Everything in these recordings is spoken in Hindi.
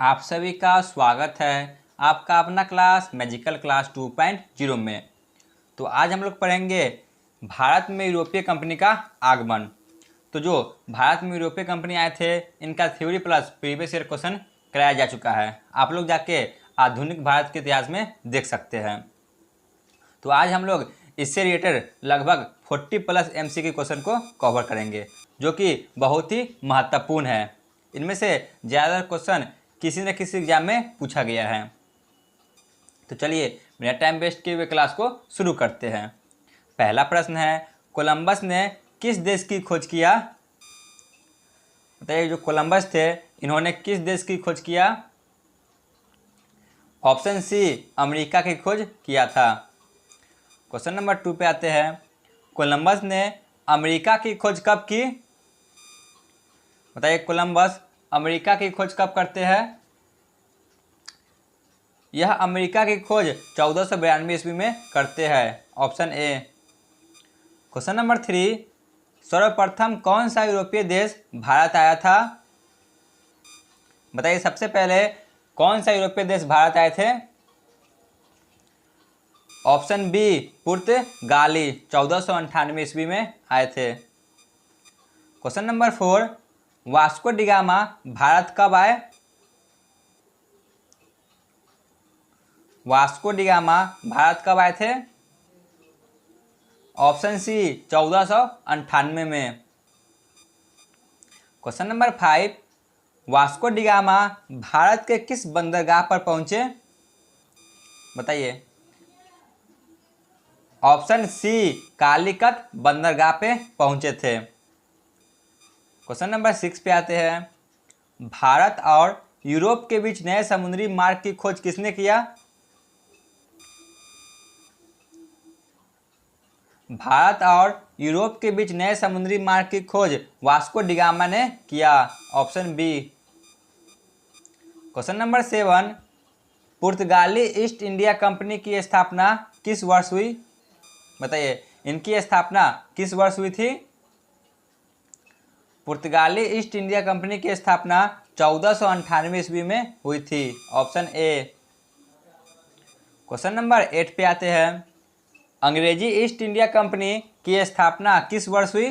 आप सभी का स्वागत है आपका अपना क्लास मैजिकल क्लास 2.0 में। तो आज हम लोग पढ़ेंगे भारत में यूरोपीय कंपनी का आगमन। तो जो भारत में यूरोपीय कंपनी आए थे इनका theory plus previous year question कराया जा चुका है। आप लोग जाके आधुनिक भारत के इतिहास में देख सकते हैं। तो आज हम लोग इससे रिलेटेड लगभग 40 प्लस MCQ क्वेश्चन को कवर करेंगे जो कि बहुत ही महत्वपूर्ण है। इनमें से ज़्यादातर क्वेश्चन किसी न किसी एग्जाम में पूछा गया है। तो चलिए बिना टाइम वेस्ट किए हुए क्लास को शुरू करते हैं। पहला प्रश्न है, कोलंबस ने किस देश की खोज किया? बताइए, जो कोलंबस थे इन्होंने किस देश की खोज किया? ऑप्शन सी, अमेरिका की खोज किया था। क्वेश्चन नंबर 2 पे आते हैं, कोलंबस ने अमेरिका की खोज कब की? बताइए, कोलंबस अमेरिका की खोज कब करते हैं? यह अमेरिका की खोज 1492 ईस्वी में करते हैं। Option A. क्वेश्चन नंबर 3, सर्वप्रथम कौन सा यूरोपीय देश भारत आया था? बताइए, सबसे पहले कौन सा यूरोपीय देश भारत आए थे? ऑप्शन बी, पुर्तगाली 1498 ईस्वी में आए थे। Question number 4, Vasco da Gama Bharat कब आए? वास्को डिगामा भारत कब आए थे? ऑप्शन सी, 1498 में। Question number 5, Vasco da Gama Bharat के किस बंदरगाह पर पहुंचे? बताइए। ऑप्शन सी, कालीकत बंदरगाह पे पहुंचे थे। क्वेश्चन नंबर 6 पे आते हैं, भारत और यूरोप के बीच नए समुद्री मार्ग की खोज किसने किया? भारत और यूरोप के बीच नए समुद्री मार्ग की खोज वास्को डिगामा ने किया। Option B. क्वेश्चन नंबर 7, पुर्तगाली ईस्ट इंडिया कंपनी की स्थापना किस वर्ष हुई? बताइए, इनकी स्थापना किस वर्ष हुई थी? पुर्तगाली ईस्ट इंडिया कंपनी की स्थापना 1498 ईस्वी में हुई थी। Option A. क्वेश्चन नंबर 8 पे आते हैं, अंग्रेजी ईस्ट इंडिया कंपनी की स्थापना किस वर्ष हुई?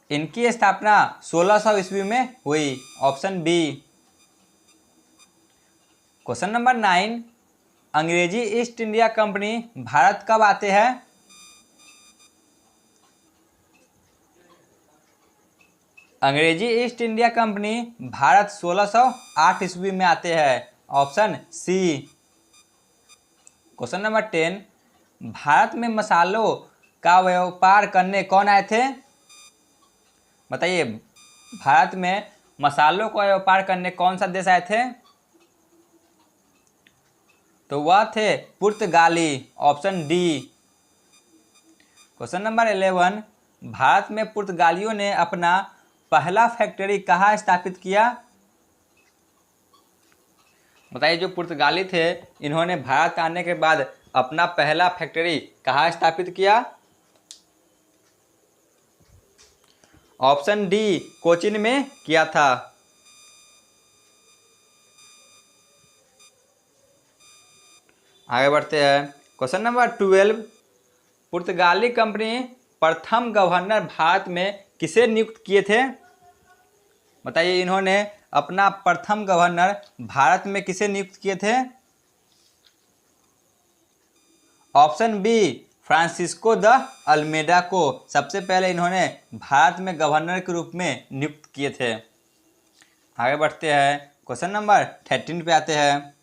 इनकी स्थापना 1600 ईस्वी में हुई। Option B. क्वेश्चन नंबर 9, अंग्रेजी ईस्ट इंडिया कंपनी भारत कब आते हैं? अंग्रेजी ईस्ट इंडिया कंपनी भारत 1608 ईस्वी में आते हैं। Option C. Question number 10, Bharat में मसालों का व्यापार करने कौन आए थे? बताइए, भारत में मसालों का व्यापार करने कौन सा देश आए थे? तो वह थे पुर्तगाली। Option D. Question number 11, Bharat में पुर्तगालियों ने अपना पहला फैक्ट्री कहाँ स्थापित किया? बताइए, जो पुर्तगाली थे इन्होंने भारत आने के बाद अपना पहला फैक्ट्री कहाँ स्थापित किया? ऑप्शन डी, कोचीन में किया था। आगे बढ़ते हैं। क्वेश्चन नंबर 12, पुर्तगाली कंपनी प्रथम गवर्नर भारत में किसे नियुक्त किए थे? बताइए, इन्होंने अपना प्रथम गवर्नर भारत में किसे नियुक्त किए थे? Option B, Francisco de Almeida को सबसे पहले इन्होंने भारत में गवर्नर के रूप में नियुक्त किए थे। आगे बढ़ते हैं। क्वेश्चन नंबर 13 पे आते हैं,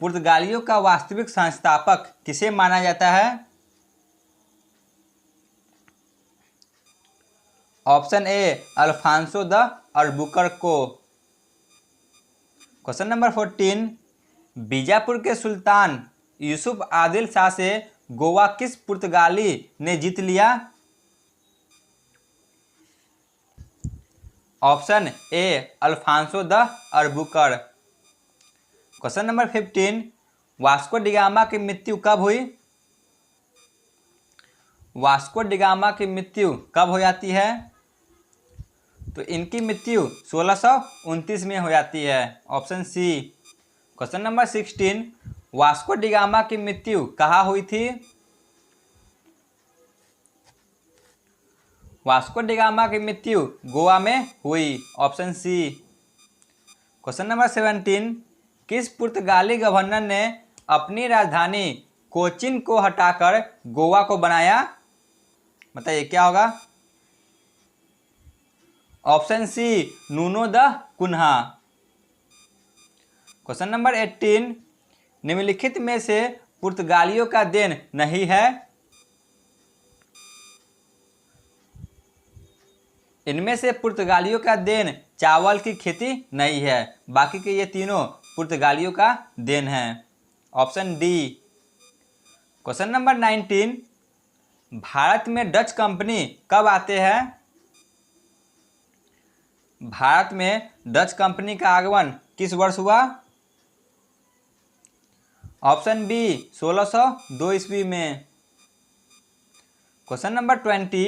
पुर्तगालियों का वास्तविक संस्थापक किसे माना जाता है? Option A, Alfonso de Albuquerque. Question number 14, Bijapur के सुल्तान यूसुफ आदिल शाह से गोवा किस पुर्तगाली ने जीत लिया? Option A, Alfonso the Albuquerque. Question number 15, Vasco da Gama की मृत्यु कब हुई? वास्को डिगामा की मृत्यु कब हो जाती है? तो इनकी मृत्यु 1629 में हो जाती है, option C. Question number 16, Vasco da Gama की मृत्यु कहाँ हुई थी? वास्को डिगामा की मृत्यु गोवा में हुई, ऑप्शन सी। क्वेश्चन नंबर 17, किस पुर्तगाली गवर्नर ने अपनी राजधानी कोचिन को हटाकर गोवा को बनाया? बताइए क्या होगा? Option C, Nuno da Cunha. Question number 18, निम्नलिखित में से पुर्तगालियों का देन नहीं है? इनमें से पुर्तगालियों का देन चावल की खेती नहीं है, बाकी के ये तीनों पुर्तगालियों का देन है, option D. Question number 19, Bharat में डच कंपनी कब आते हैं? भारत में डच कंपनी का आगमन किस वर्ष हुआ? ऑप्शन बी, 1602 ईस्वी में। क्वेश्चन नंबर 20,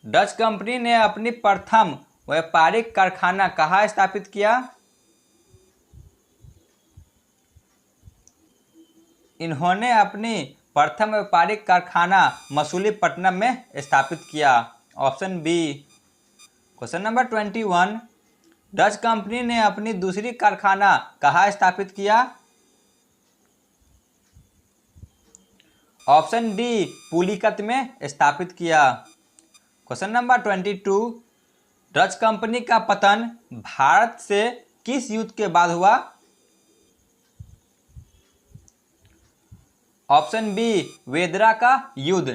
डच कंपनी ने अपनी प्रथम व्यापारिक कारखाना कहाँ स्थापित किया? इन्होंने अपनी प्रथम व्यापारिक कारखाना मसूलीपट्टनम में स्थापित किया, option B. Question number 21, Dutch company ने अपनी दूसरी कारखाना कहाँ स्थापित किया? ऑप्शन डी, पुलिकत में स्थापित किया। क्वेश्चन नंबर 22, डच कंपनी का पतन भारत से किस युद्ध के बाद हुआ? ऑप्शन बी, वेदरा का युद्ध।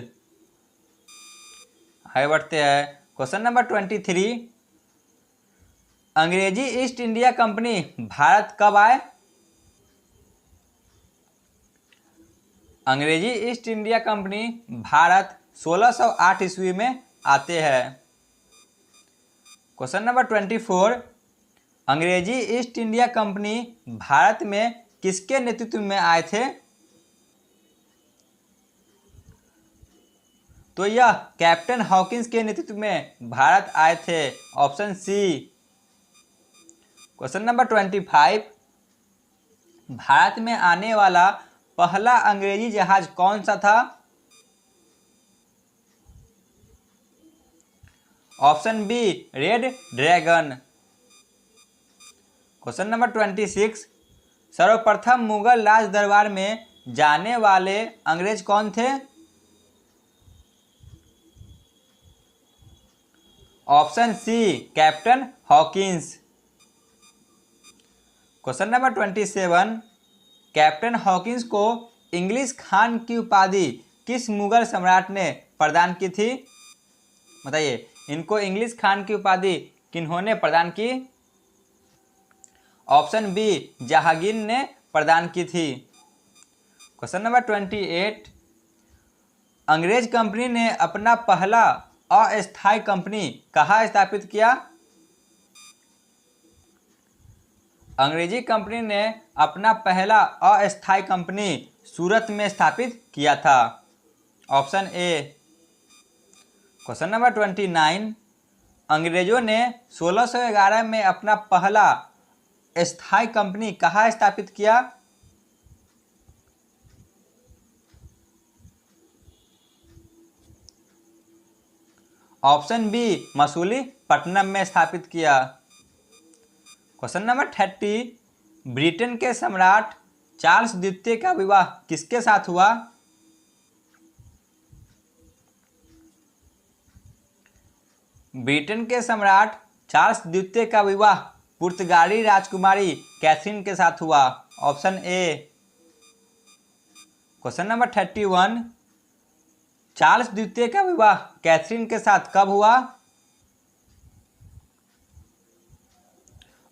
आगे बढ़ते हैं। क्वेश्चन नंबर 23, अंग्रेजी ईस्ट इंडिया कंपनी भारत कब आए? अंग्रेजी ईस्ट इंडिया कंपनी भारत 1608 ईस्वी में आते हैं। क्वेश्चन नंबर 24, अंग्रेजी ईस्ट इंडिया कंपनी भारत में किसके नेतृत्व में आए थे? तो यह कैप्टन हॉकिंस के नेतृत्व में भारत आए थे, option C. Question number 25, Bharat में आने वाला पहला अंग्रेजी जहाज कौन सा था? Option B, Red Dragon. Question number 26, सर्वप्रथम मुगल राज दरबार में जाने वाले अंग्रेज कौन थे? Option C, captain Hawkins. Question number 27, captain Hawkins को इंग्लिश खान की उपाधि किस मुगल सम्राट ने प्रदान की थी? बताइए, इनको इंग्लिश खान की उपाधि किन्होंने प्रदान की? ऑप्शन बी, जहांगीर ने प्रदान की थी। क्वेश्चन नंबर 28, अंग्रेज कंपनी ने अपना पहला अस्थायी कंपनी कहाँ स्थापित किया? अंग्रेजी कंपनी ने अपना पहला अस्थायी कंपनी सूरत में स्थापित किया था, ऑप्शन ए। क्वेश्चन नंबर 29, अंग्रेजों ने 1611 में अपना पहला स्थायी कंपनी कहाँ स्थापित किया? ऑप्शन बी, मसूलीपट्टनम में स्थापित किया। क्वेश्चन नंबर 30, ब्रिटेन के सम्राट चार्ल्स द्वितीय का विवाह किसके साथ हुआ? ब्रिटेन के सम्राट चार्ल्स द्वितीय का विवाह पुर्तगाली राजकुमारी कैथरीन के साथ हुआ, option A. Question number 31, Charles द्वितीय का विवाह कैथरीन के साथ कब हुआ?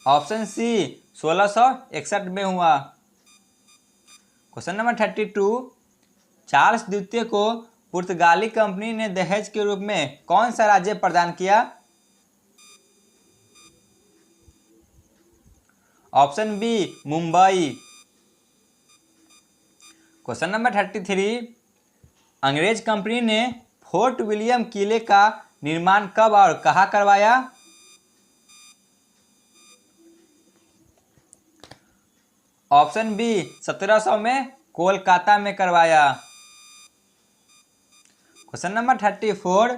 ऑप्शन सी, 1661 में हुआ। क्वेश्चन नंबर 32, चार्ल्स द्वितीय को पुर्तगाली कंपनी ने दहेज के रूप में कौन सा राज्य प्रदान किया? Option B, Mumbai. Question number 33, अंग्रेज कंपनी ने फोर्ट विलियम किले का निर्माण कब और कहाँ करवाया? ऑप्शन बी 1700 में कोलकाता में करवाया। क्वेश्चन नंबर 34,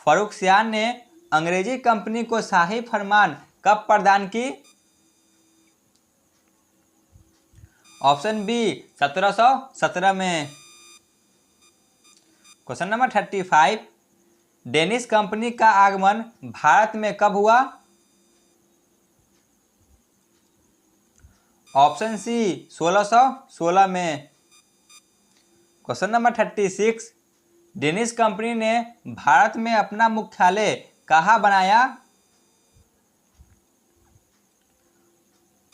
फर्रुखसियार ने अंग्रेजी कंपनी को शाही फरमान कब प्रदान की? ऑप्शन बी 1717 में। क्वेश्चन नंबर 35, डेनिश कंपनी का आगमन भारत में कब हुआ? ऑप्शन सी 1616 में। क्वेश्चन नंबर 36, डेनिश कंपनी ने भारत में अपना मुख्यालय कहाँ बनाया?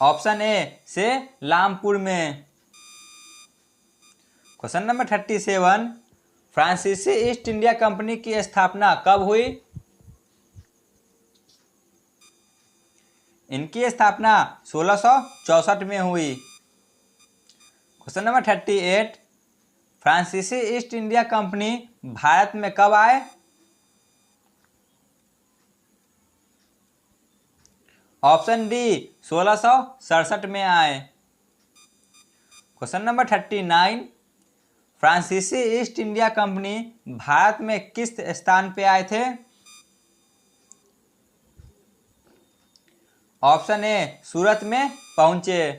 ऑप्शन ए से लामपुर में। क्वेश्चन नंबर 37, फ्रांसीसी ईस्ट इंडिया कंपनी की स्थापना कब हुई? इनकी स्थापना 1664 में हुई। क्वेश्चन नंबर 38, फ्रांसीसी ईस्ट इंडिया कंपनी भारत में कब आए? ऑप्शन डी 1667 में आए। क्वेश्चन नंबर 39, फ्रांसीसी ईस्ट इंडिया कंपनी भारत में किस स्थान पे आए थे? ऑप्शन ए सूरत में पहुंचे।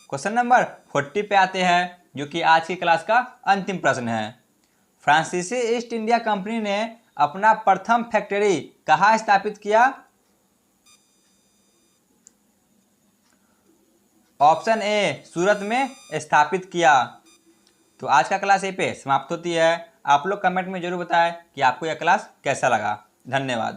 क्वेश्चन नंबर 40 पे आते हैं, जो कि आज की क्लास का अंतिम प्रश्न है। फ्रांसीसी ईस्ट इंडिया कंपनी ने अपना प्रथम फैक्ट्री कहाँ स्थापित किया? ऑप्शन ए सूरत में स्थापित किया। तो आज का क्लास यहीं पे समाप्त होती है। आप लोग कमेंट में जरूर बताएं कि आपको यह क्लास कैसा लगा। धन्यवाद।